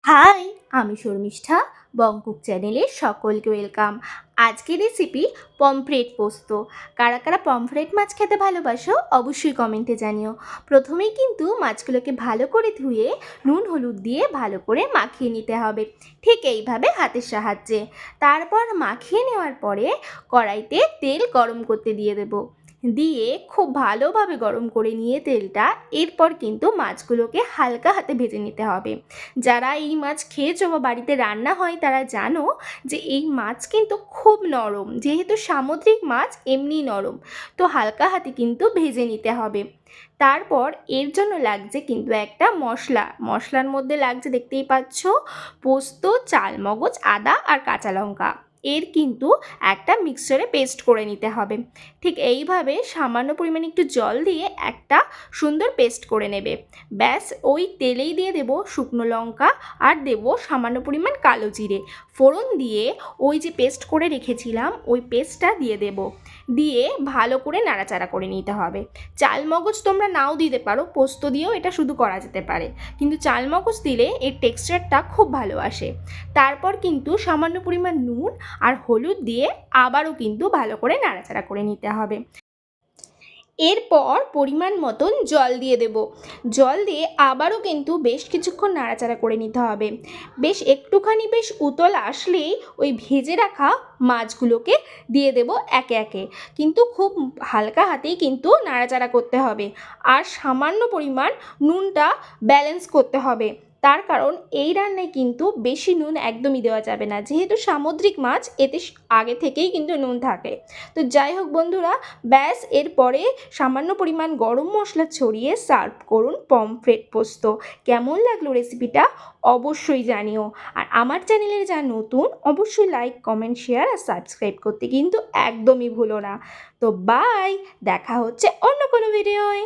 High, আমি শর্মিষ্ঠা। বংকুক চ্যানেলে সকলকে ওয়েলকাম। আজকের রেসিপি পমফ্রেট পোস্ত। কারা কারা পমফ্রেট মাছ খেতে ভালোবাসো অবশ্যই কমেন্টে জানিও। প্রথমেই কিন্তু মাছগুলোকে ভালো করে ধুয়ে নুন হলুদ দিয়ে ভালো করে মাখিয়ে নিতে হবে, ঠিক এইভাবে হাতের সাহায্যে। তারপর মাখিয়ে নেওয়ার পরে কড়াইতে তেল গরম করতে দিয়ে দেবো। দিয়ে খুব ভালোভাবে গরম করে নিয়ে তেলটা, এরপর কিন্তু মাছগুলোকে হালকা হাতে ভেজে নিতে হবে। যারা এই মাছ খেয়েছো বা বাড়িতে রান্না হয় তারা জানো যে এই মাছ কিন্তু খুব নরম, যেহেতু সামুদ্রিক মাছ এমনি নরম, তো হালকা হাতে কিন্তু ভেজে নিতে হবে। তারপর এর জন্য লাগছে কিন্তু একটা মশলার মধ্যে লাগছে, দেখতেই পাচ্ছ, পোস্ত, চালমগজ, আদা আর কাঁচা লঙ্কা। এর কিন্তু একটা মিক্সচারে পেস্ট করে নিতে হবে। ঠিক এইভাবে সামান্য পরিমাণে একটু জল দিয়ে একটা সুন্দর পেস্ট করে নেবে। ব্যাস, ওই তেলেই দিয়ে দেব শুকনো লঙ্কা আর দেব সামান্য পরিমাণ কালো জিরে। ফোড়ন দিয়ে ওই যে পেস্ট করে রেখেছিলাম ওই পেস্টটা দিয়ে দেব। দিয়ে ভালো করে নাড়াচাড়া করে নিতে হবে। চালমগজ তোমরা নাও দিতে পারো, পোস্ত দিয়েও এটা শুধু করা যেতে পারে, কিন্তু চালমগজ দিলে এর টেক্সচারটা খুব ভালো আসে। তারপর কিন্তু সামান্য পরিমাণ নুন আর হলুদ দিয়ে আবারও কিন্তু ভালো করে নাড়াচাড়া করে নিতে হবে। এরপর পরিমাণ মতন জল দিয়ে দেব। জল দিয়ে আবারও কিন্তু বেশ কিছুক্ষণ নাড়াচাড়া করে নিতে হবে। বেশ উতল আসলেই ওই ভেজে রাখা মাছগুলোকে দিয়ে দেব একে একে, কিন্তু খুব হালকা হাতেই কিন্তু নাড়াচাড়া করতে হবে। আর সামান্য পরিমাণ নুনটা ব্যালেন্স করতে হবে, তার কারণ এই রান্নায় কিন্তু বেশি নুন একদমই দেওয়া যাবে না, যেহেতু সামুদ্রিক মাছ এতে আগে থেকেই কিন্তু নুন থাকে। তো যাই হোক বন্ধুরা, ব্যাস এরপরে সামান্য পরিমাণ গরম মশলা ছড়িয়ে সার্ভ করুন পমফ্রেট পোস্ত। কেমন লাগলো রেসিপিটা অবশ্যই জানিও। আর আমার চ্যানেলে যা নতুন অবশ্যই লাইক, কমেন্ট, শেয়ার আর সাবস্ক্রাইব করতে কিন্তু একদমই ভুলো না। তো বাই, দেখা হচ্ছে অন্য কোনো ভিডিওয়।